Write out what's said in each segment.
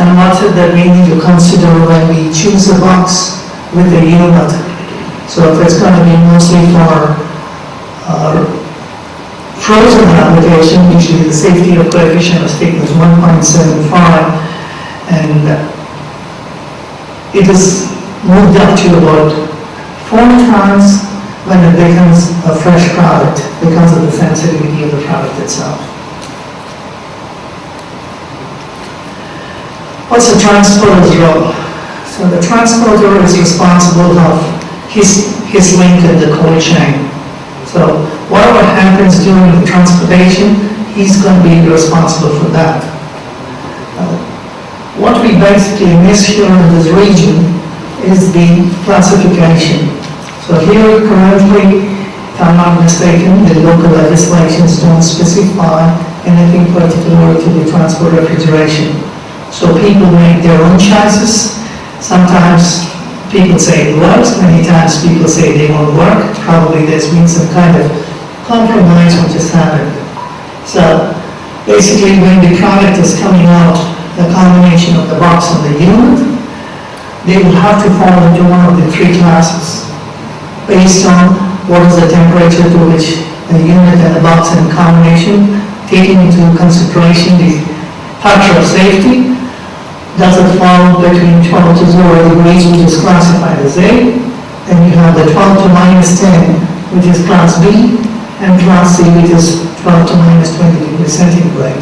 and what that we need to consider when we choose a box with the unit. So if it's going to be mostly for frozen application, usually the safety of coefficient is taken as 1.75, and it is moved up to about 4 times when it becomes a fresh product because of the sensitivity of the product itself. What's the transporter's role? So the transporter is responsible of his link in the cold chain. So whatever happens during the transportation, he's going to be responsible for that. What we basically miss here in this region is the classification. So here currently, if I'm not mistaken, the local legislations don't specify anything particular to the transport refrigeration. So people make their own choices. Sometimes people say it works, many times people say they won't work. Probably there's been some kind of compromise which has happened. So basically when the product is coming out, the combination of the box and the unit, they will have to fall into one of the 3 classes based on what is the temperature to which the unit and the box in combination, taking into consideration the factor of safety. Does it fall between 12 to 0 degrees, which is classified as A? Then you have the 12 to minus 10, which is class B, and class C, which is 12 to minus 20 degrees centigrade.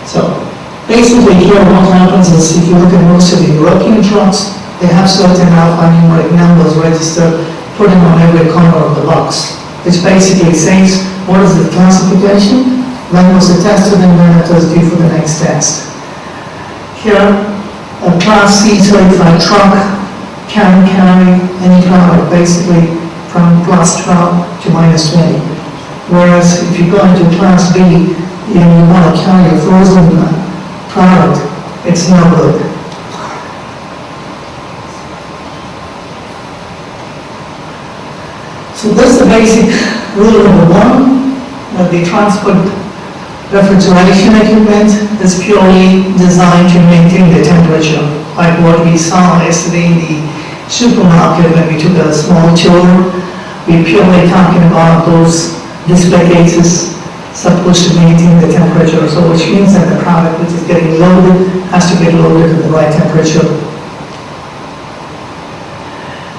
So basically here what happens is, if you look at most of the European trucks, they have certain alphanumeric numbers registered, put them on every corner of the box, which basically says what is the classification, when was it tested, and when it was due for the next test. Here, a Class C certified truck can carry any product basically from plus 12 to minus 20. Whereas if you go into Class B and you want to carry a frozen product, it's no good. So that's the basic rule number 1, that the transport refrigeration equipment is purely designed to maintain the temperature, like what we saw yesterday in the supermarket when we took a small tour. We're purely talking about those display cases supposed to maintain the temperature, so which means that the product which is getting loaded has to get loaded at the right temperature.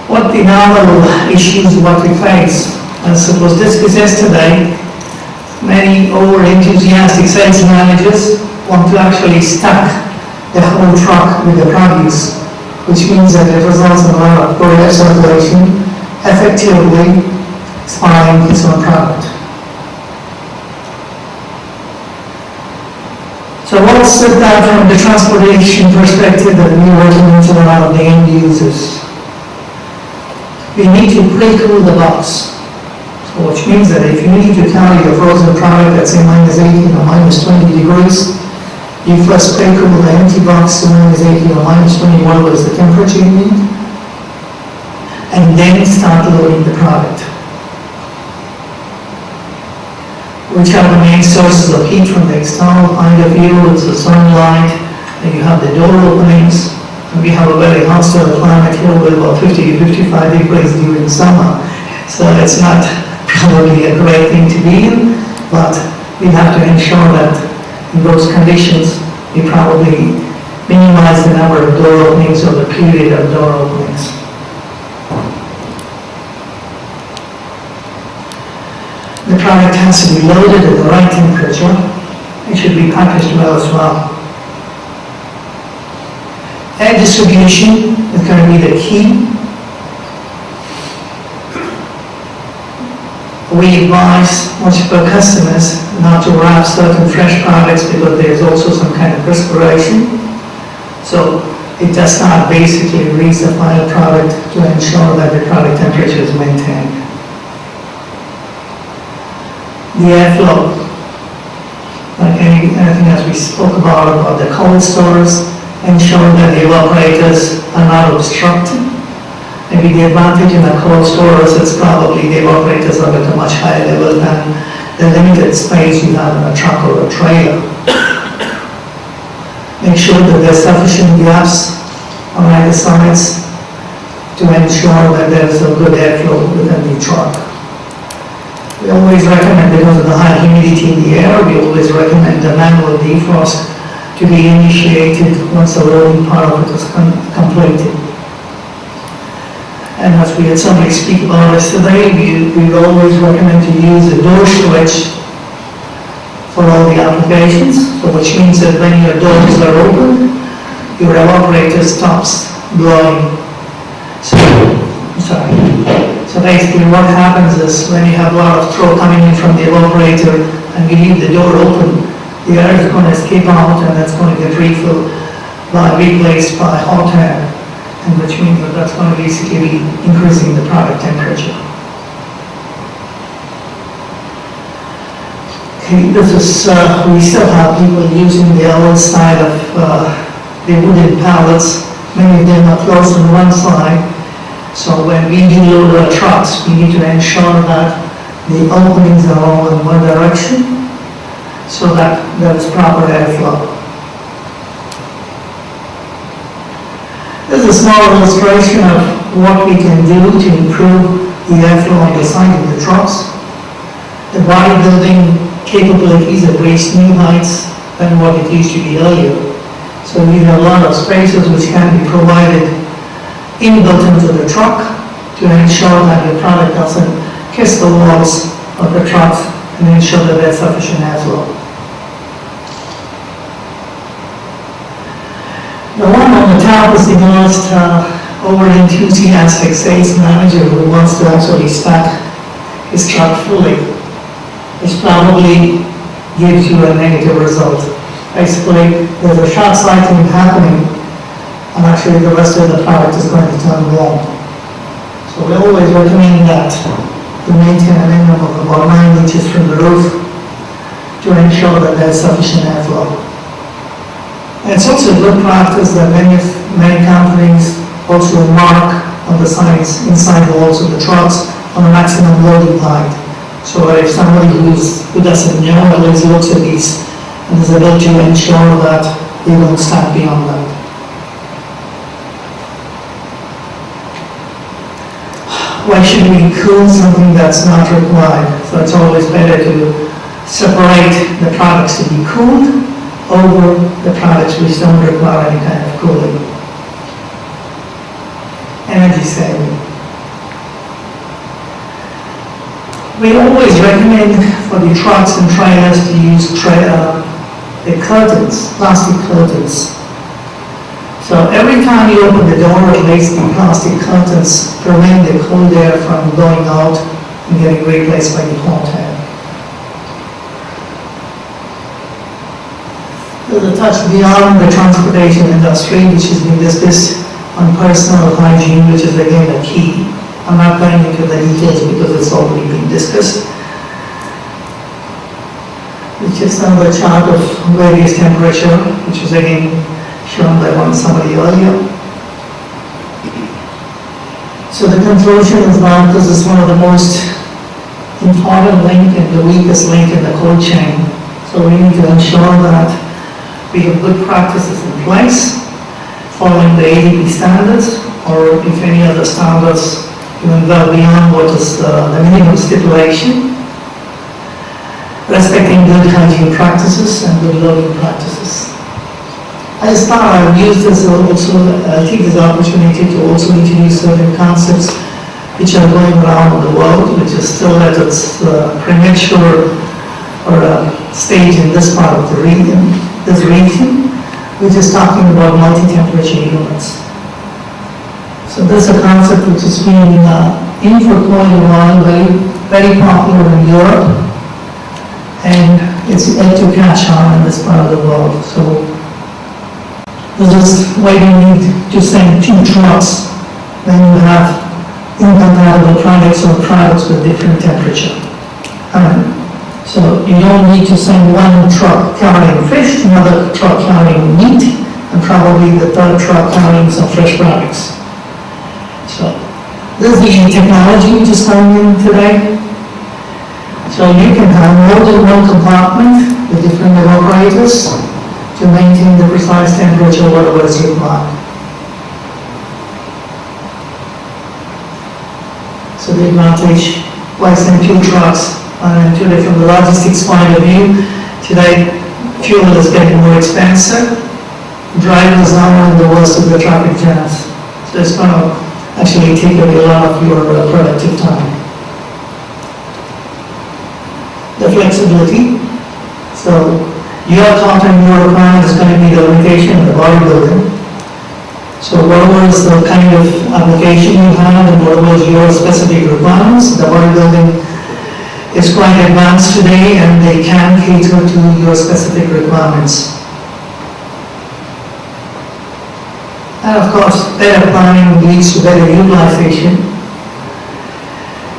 What the novel issues what we face, I suppose this is yesterday, many over-enthusiastic sales managers want to actually stack the whole truck with the produce, which means that it results in a lot of poor air circulation, effectively spoiling his own product. So what's that from the transportation perspective that we're working into a lot of the end users? We need to pre-cool the box. Which means that if you need to carry a frozen product at say minus 18 or minus 20 degrees, you first pre-cool the empty box to minus 18 or minus 20, whatever is the temperature you need, and then start loading the product. Which are the main sources of heat from the external point of view? It's the sunlight, and you have the door openings, and we have a very hostile climate here with about 50 to 55 degrees during summer. So it's not probably a great thing to be in, but we have to ensure that in those conditions we probably minimize the number of door openings or the period of door openings. The product has to be loaded at the right temperature. It should be packaged well as well. Air distribution is going to be the key. We advise most of our customers not to wrap certain fresh products because there's also some kind of perspiration. So it does not basically reach the final product to ensure that the product temperature is maintained. The airflow, like anything as we spoke about the cold stores, ensure that the evaporators are not obstructed. Maybe the advantage in a cold storage is probably the evaporators are at a much higher level than the limited space you have in a truck or a trailer. make sure that there's sufficient gaps on either sides to ensure that there's a good airflow within the truck. We always recommend, because of the high humidity in the air, we always recommend a manual defrost to be initiated once the loading part of it is completed. And as we had somebody speak about yesterday, we always recommend to use a door switch for all the applications, so which means that when your doors are open, your evaporator stops blowing. So basically what happens is when you have a lot of throw coming in from the evaporator and you leave the door open, the air is going to escape out and that's going to get replaced by hot air, and which means that that's going to basically be increasing the product temperature. Okay, this is, we still have people using the other side of the wooden pallets. Many of them are closed on one side. So when we deload our trucks, we need to ensure that the openings are all in one direction so that there is proper airflow. This is a small illustration of what we can do to improve the airflow on the side of the trucks. The bodybuilding capabilities have reached new heights than what it used to be earlier. So we have a lot of spaces which can be provided inbuilt into the truck to ensure that your product doesn't kiss the walls of the truck and ensure that there's sufficient airflow. The one on the top is the most over-enthusiastic sales manager who wants to actually stack his truck fully, which probably gives you a negative result. Basically, there's a short cycling happening, and actually the rest of the product is going to turn warm. So we always recommend that to maintain a minimum of about 9 inches from the roof to ensure that there's sufficient airflow. And it's also a good practice that many companies also mark on the sides, inside the walls of the trucks, on the maximum loading height. So if somebody who doesn't know at least looks at these and is able to ensure that they don't stack beyond that. Why should we cool something that's not required? So it's always better to separate the products to be cooled over the products which don't require any kind of cooling. Energy saving. We always recommend for the trucks and trailers to use the curtains, plastic curtains. So every time you open the door, at least the plastic curtains prevent the cold air from going out and getting replaced by the hot air. There's a touch beyond the transportation industry, which has been discussed on personal hygiene, which is again a key. I'm not going into the details because it's already been discussed. It's just another chart of various temperature, which is again shown by somebody earlier. So the conclusion is that this is one of the most important link and the weakest link in the cold chain. So we need to ensure that we have good practices in place, following the ADP standards, or if any other standards even go beyond what is the minimum stipulation, respecting good hygiene practices and good loading practices. I just thought I would use this also, take this opportunity to also introduce certain concepts which are going around the world, which is still at its premature or stage in this part of the region, which is talking about multi-temperature units. So this is a concept which has been in for quite a while, very popular in Europe, and it's yet to catch on in this part of the world. So this is why we need to send 2 trucks when you have incompatible products or products with different temperature. So you don't need to send one truck carrying fish, another truck carrying meat, and probably the third truck carrying some fresh products. So this is the technology which is coming in today. So you can have more than one compartment with different evaporators, to maintain the precise temperature whatever is required. So the advantage lies in fuel trucks, and today from the logistics point of view, today fuel is getting more expensive. Drivers are in the worst of the traffic jams. So it's going to actually take away a lot of your productive time. The flexibility. So your content, your requirement is going to be the limitation of the bodybuilding. So whatever is the kind of application you have and whatever is your specific requirements, the bodybuilding is quite advanced today and they can cater to your specific requirements. And of course, better planning leads to better utilization.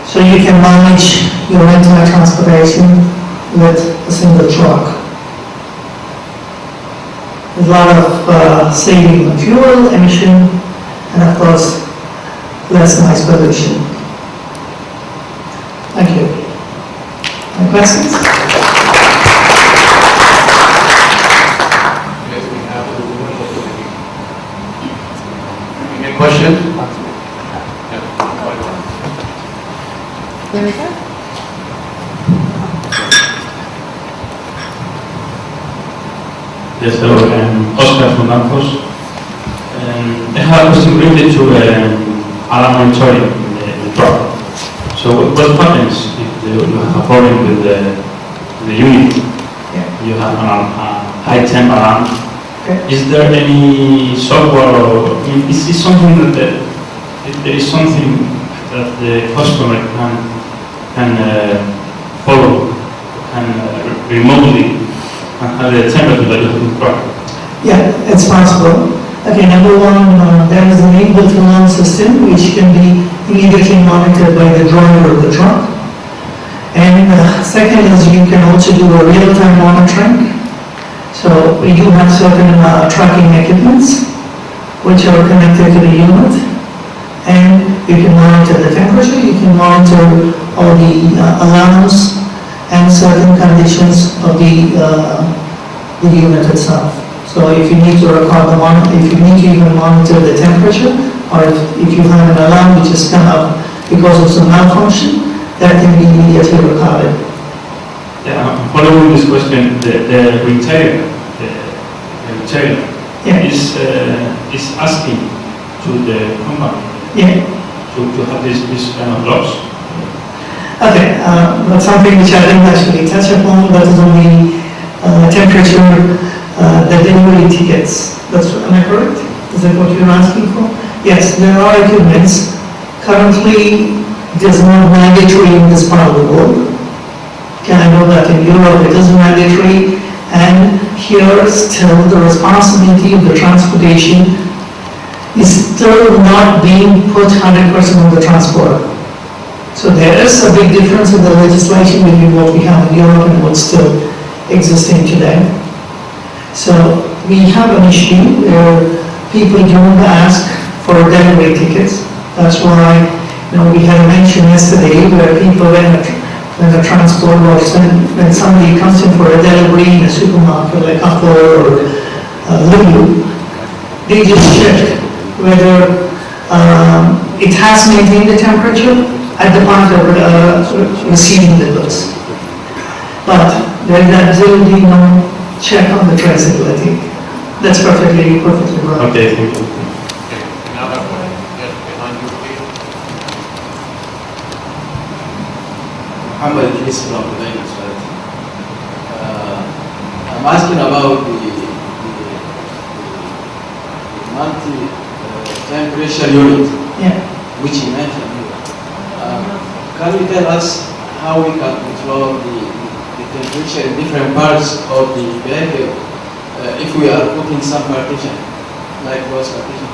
So you can manage your entire transportation with a single truck. There's a lot of saving on fuel, emission, and of course, less noise pollution. Thank you. Any questions? Yes, we have any question? There we go. Yes, hello, Oscar from Marcos. I have a question related to alarm monitoring in the truck. So what happens if you have a problem with the unit? Yeah. You have a high temp alarm. Okay. Is there any software or is this something that there is something that the customer can follow, can remotely have the temperature that you have in the truck? Yeah, it's possible. Okay, number one, there is an inbuilt alarm system which can be immediately monitored by the driver of the truck. And second is you can also do a real-time monitoring. So we do have certain tracking equipments which are connected to the unit, and you can monitor the temperature, you can monitor all the alarms and certain conditions of the unit itself. So if you need to record the if you need to even monitor the temperature, or if you have an alarm which has come up because of some malfunction, that can be immediately recorded. Yeah, following this question, the retailer Yeah. is asking to the company Yeah. to have this kind of logs. Okay, that's something which I didn't actually touch upon. That is only temperature, the delivery tickets. Am I correct? Is that what you're asking for? Yes, there are equipments. Currently, it is not mandatory in this part of the world. Can I know that in Europe it is mandatory, and here still the responsibility of the transportation is still not being put 100% on the transporter. So there is a big difference in the legislation between what we have in Europe and what's still existing today. So we have an issue where people don't ask for delivery tickets. That's why we had mentioned yesterday where people when the transport works, when somebody comes in for a delivery in a supermarket like Apple or Lidl, they just check whether it has maintained the temperature at the point of receiving the goods. But there is absolutely no check on the traceability. That's perfectly right. Okay, thank you. Another one. Yes, behind you, please. Muhammad Idris from the Lagos. I'm asking about the multi-temperature unit, Yeah. which you mentioned here. Can you tell us how we can control the temperature in different parts of the vehicle if we are putting some partition, like those partition?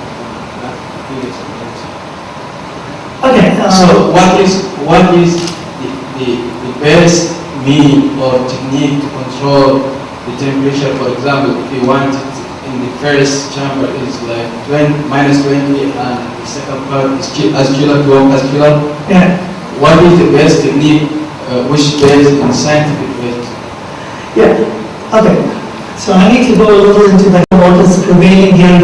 Okay. So what is the best mean or technique to control the temperature? For example, if you want it in the first chamber is like -20 and the second part is as chiller to as chiller. Yeah. What is the best technique which based on scientific method? Yeah. Okay. So I need to go a little into what is prevailing here